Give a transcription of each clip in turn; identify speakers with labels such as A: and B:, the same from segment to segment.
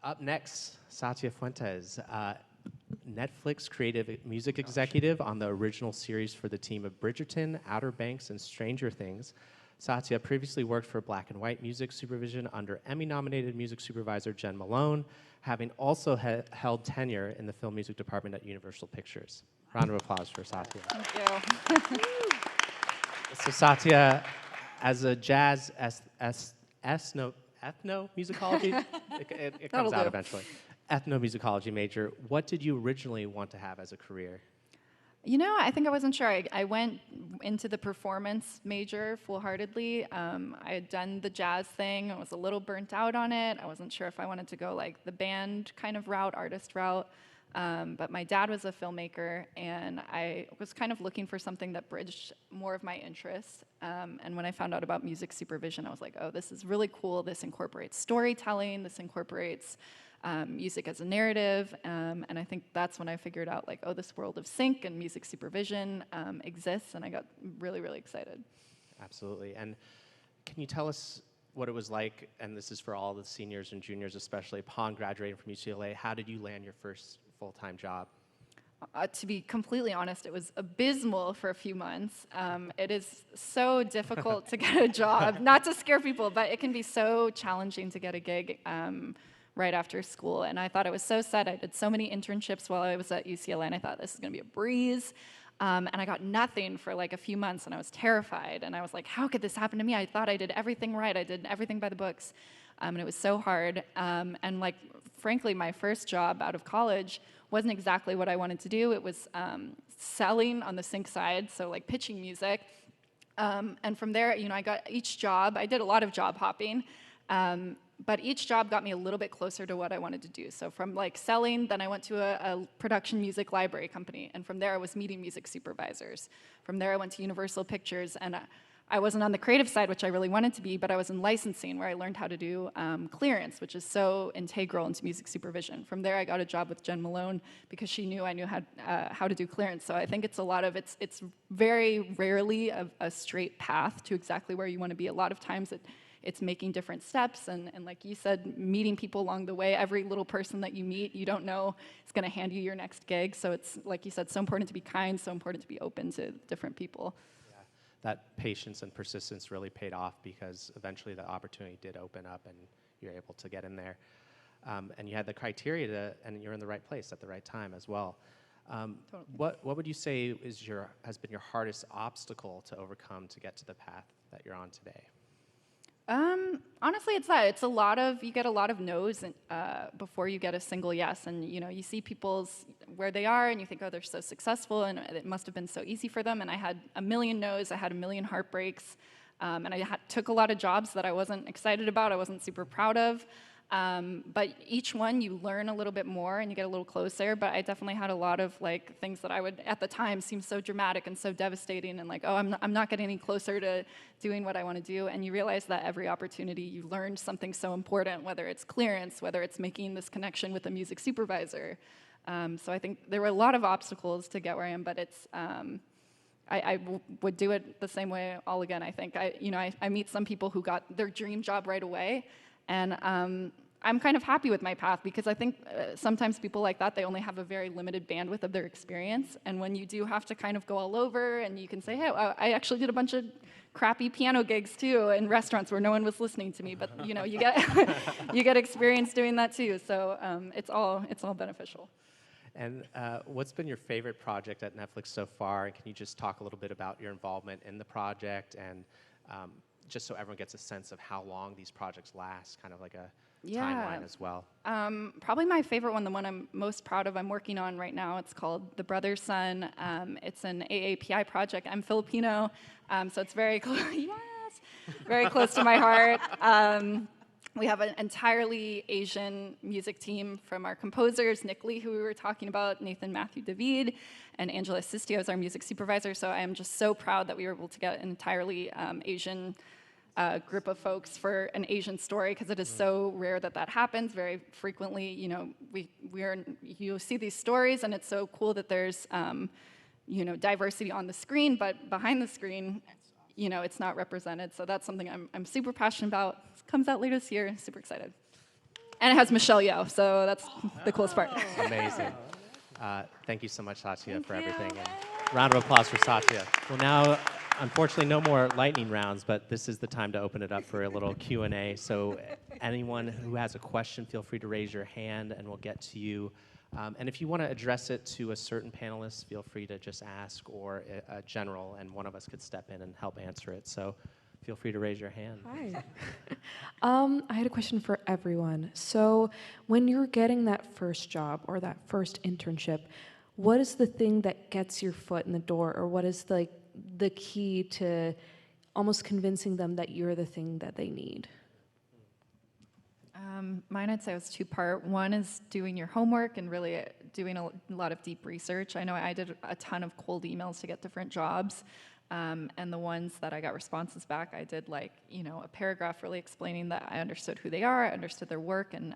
A: Up next, Satya Fuentes, Netflix creative music executive on the original series for the team of Bridgerton, Outer Banks, and Stranger Things. Satya previously worked for Black and White music supervision under Emmy-nominated music supervisor Jen Malone, having also held tenure in the film music department at Universal Pictures. Round of applause for Satya.
B: Thank you.
A: So Satya, as a jazz ethnomusicology, it comes out eventually. Ethnomusicology major, what did you originally want to have as a career?
B: You know, I think I wasn't sure. I went into the performance major full-heartedly. I had done the jazz thing. I was a little burnt out on it. I wasn't sure if I wanted to go like the band kind of route, artist route. But my dad was a filmmaker, and I was kind of looking for something that bridged more of my interests. And when I found out about music supervision, I was like, oh, this is really cool. This incorporates storytelling. This incorporates music as a narrative. And I think that's when I figured out, like, oh, this world of sync and music supervision exists, and I got really, really excited.
A: Absolutely. And can you tell us what it was like, and this is for all the seniors and juniors especially, upon graduating from UCLA, how did you land your first full-time job?
B: To be completely honest, it was abysmal for a few months. It is so difficult to get a job, not to scare people, but it can be so challenging to get a gig right after school. And I thought it was so sad. I did so many internships while I was at UCLA, and I thought this is going to be a breeze. And I got nothing for like a few months, and I was terrified. And I was like, how could this happen to me? I thought I did everything right. I did everything by the books. And it was so hard. And like, frankly, my first job out of college wasn't exactly what I wanted to do. It was selling on the sync side, so like pitching music. And from there, you know, I got each job. I did a lot of job hopping. But each job got me a little bit closer to what I wanted to do. So from like selling, then I went to a production music library company. And from there, I was meeting music supervisors. From there, I went to Universal Pictures. And I wasn't on the creative side, which I really wanted to be, but I was in licensing, where I learned how to do clearance, which is so integral into music supervision. From there, I got a job with Jen Malone because she knew I knew how to do clearance. So I think it's a lot of, it's very rarely a straight path to exactly where you want to be. A lot of times it's making different steps, and like you said, meeting people along the way. Every little person that you meet, you don't know is going to hand you your next gig. So it's, like you said, so important to be kind, so important to be open to different people.
A: Yeah, that patience and persistence really paid off, because eventually the opportunity did open up and you're able to get in there. And you had the criteria and you're in the right place at the right time as well.
B: Totally.
A: What would you say has been your hardest obstacle to overcome to get to the path that you're on today?
B: Honestly, it's that. It's a lot of, you get a lot of no's before you get a single yes. And, you know, you see where they are and you think, oh, they're so successful and it must have been so easy for them. And I had a million no's, I had a million heartbreaks, and I took a lot of jobs that I wasn't excited about, I wasn't super proud of. But each one you learn a little bit more and you get a little closer. But I definitely had a lot of like things that I would at the time seem so dramatic and so devastating, and like, oh, I'm not getting any closer to doing what I want to do. And you realize that every opportunity you learn something so important, whether it's clearance, whether it's making this connection with a music supervisor. So I think there were a lot of obstacles to get where I am, but it's I would do it the same way all again. I think I meet some people who got their dream job right away. And I'm kind of happy with my path, because I think sometimes people like that, they only have a very limited bandwidth of their experience. And when you do have to kind of go all over, and you can say, hey, I actually did a bunch of crappy piano gigs too in restaurants where no one was listening to me. But you know, you get you get experience doing that too. So it's all beneficial.
A: And what's been your favorite project at Netflix so far? And can you just talk a little bit about your involvement in the project, and just so everyone gets a sense of how long these projects last, kind of like a timeline as well?
B: Probably my favorite one, the one I'm most proud of, I'm working on right now. It's called The Brother's Son. It's an AAPI project. I'm Filipino, so it's very close. Yes, very close to my heart. We have an entirely Asian music team from our composers, Nick Lee, who we were talking about, Nathan Matthew David, and Angela Sistio is our music supervisor. So I am just so proud that we were able to get an entirely Asian group of folks for an Asian story, because it is so rare that happens. Very frequently, you know, you see these stories, and it's so cool that there's you know, diversity on the screen, but behind the screen, you know, it's not represented. So that's something I'm super passionate about. It comes out later this year. Super excited. And it has Michelle Yeoh, so that's the coolest part.
A: Amazing. Thank you so much, Satya, for everything. And round of applause for Satya. Well, now, unfortunately, no more lightning rounds, but this is the time to open it up for a little Q&A. So anyone who has a question, feel free to raise your hand, and we'll get to you. And if you want to address it to a certain panelist, feel free to just ask, or a general, and one of us could step in and help answer it. So feel free to raise your hand.
C: Hi. I had a question for everyone. So when you're getting that first job or that first internship, what is the thing that gets your foot in the door, or what is the key to almost convincing them that you're the thing that they need?
B: Mine, I'd say, was two-part. One is doing your homework and really doing a lot of deep research. I know I did a ton of cold emails to get different jobs, and the ones that I got responses back, I did a paragraph really explaining that I understood who they are, I understood their work, and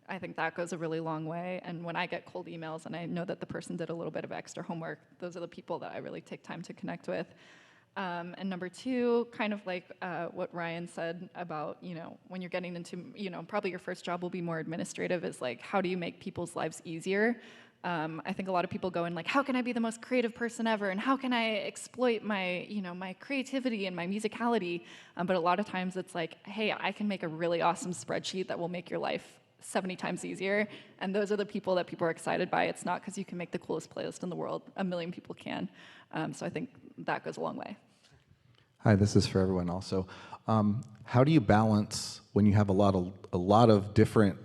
B: I think that goes a really long way. And when I get cold emails and I know that the person did a little bit of extra homework, those are the people that I really take time to connect with. And number two, kind of like what Ryan said about, when you're getting into, probably your first job will be more administrative, is like, how do you make people's lives easier? I think a lot of people go in like, how can I be the most creative person ever? And how can I exploit my, my creativity and my musicality? But a lot of times it's like, hey, I can make a really awesome spreadsheet that will make your life 70 times easier. And those are the people that people are excited by. It's not because you can make the coolest playlist in the world. A million people can. So I think that goes a long way.
D: Hi, this is for everyone also. How do you balance when you have a lot of different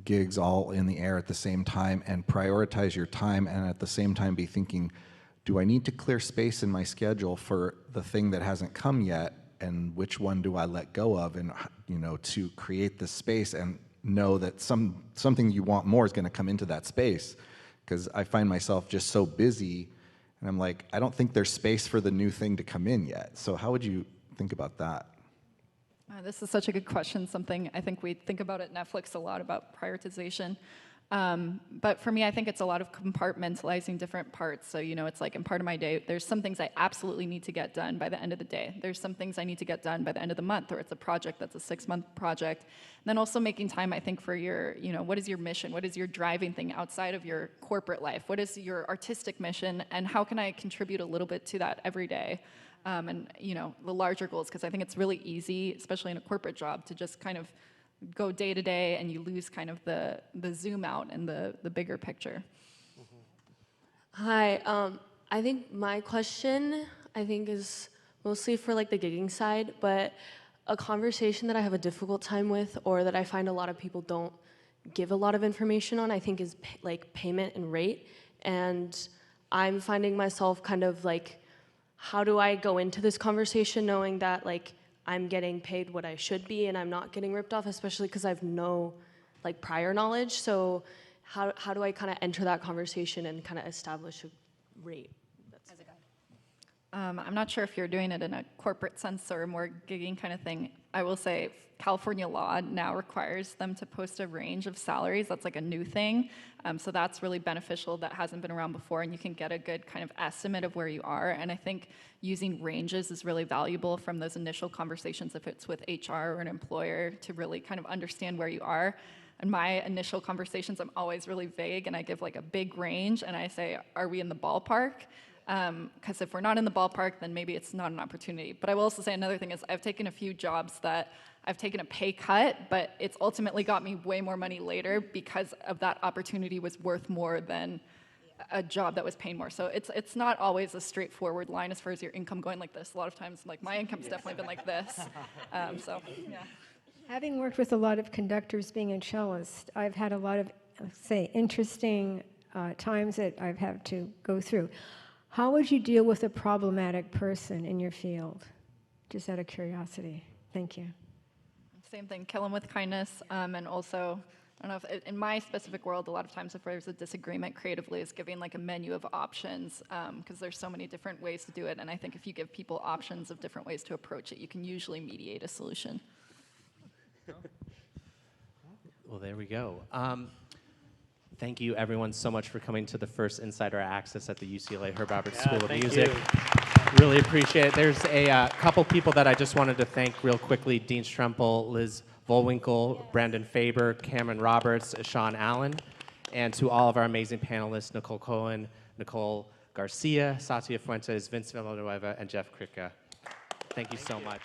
D: gigs all in the air at the same time, and prioritize your time, and at the same time be thinking, do I need to clear space in my schedule for the thing that hasn't come yet, and which one do I let go of, and to create this space and know that something you want more is going to come into that space? Because I find myself just so busy, and I'm like, I don't think there's space for the new thing to come in yet. So how would you think about that?
B: This is such a good question, something I think we think about at Netflix a lot, about prioritization. But for me, I think it's a lot of compartmentalizing different parts. So, it's like in part of my day, there's some things I absolutely need to get done by the end of the day. There's some things I need to get done by the end of the month, or it's a project that's a 6-month project. And then also making time, I think, for your, what is your mission? What is your driving thing outside of your corporate life? What is your artistic mission? And how can I contribute a little bit to that every day? And the larger goals, because I think it's really easy, especially in a corporate job, to just kind of go day to day, and you lose kind of the zoom out and the bigger picture.
E: Hi, I think my question, is mostly for the gigging side, but a conversation that I have a difficult time with, or that I find a lot of people don't give a lot of information on, I think is payment and rate. And I'm finding myself kind of how do I go into this conversation knowing that I'm getting paid what I should be and I'm not getting ripped off, especially because I've no prior knowledge. So how do I kind of enter that conversation and kind of establish a rate? As a guide.
B: I'm not sure if you're doing it in a corporate sense or a more gigging kind of thing. I will say California law now requires them to post a range of salaries. That's a new thing. So that's really beneficial. That hasn't been around before, and you can get a good kind of estimate of where you are. And I think using ranges is really valuable from those initial conversations, if it's with HR or an employer, to really kind of understand where you are. In my initial conversations, I'm always really vague, and I give a big range, and I say, are we in the ballpark? Because if we're not in the ballpark, then maybe it's not an opportunity. But I will also say another thing is I've taken a few jobs that I've taken a pay cut, but it's ultimately got me way more money later because of that opportunity was worth more than a job that was paying more. So it's not always a straightforward line as far as your income going like this. A lot of times, my income's definitely been like this. So, yeah.
F: Having worked with a lot of conductors, being a cellist, I've had a lot of, interesting times that I've had to go through. How would you deal with a problematic person in your field? Just out of curiosity. Thank you.
B: Same thing, kill them with kindness, and also, I don't know if, in my specific world, a lot of times if there's a disagreement creatively, is giving a menu of options, because there's so many different ways to do it, and I think if you give people options of different ways to approach it, you can usually mediate a solution.
A: Well, there we go. Thank you, everyone, so much for coming to the first Insider Access at the UCLA Herb Alpert School of Music. Really appreciate it. There's a couple people that I just wanted to thank real quickly. Dean Strempel, Liz Volwinkle, Brandon Faber, Cameron Roberts, Sean Allen, and to all of our amazing panelists, Nicole Cohen, Nicole Garcia, Satya Fuentes, Vince Villanueva, and Jeff Kripke. Thank you so much.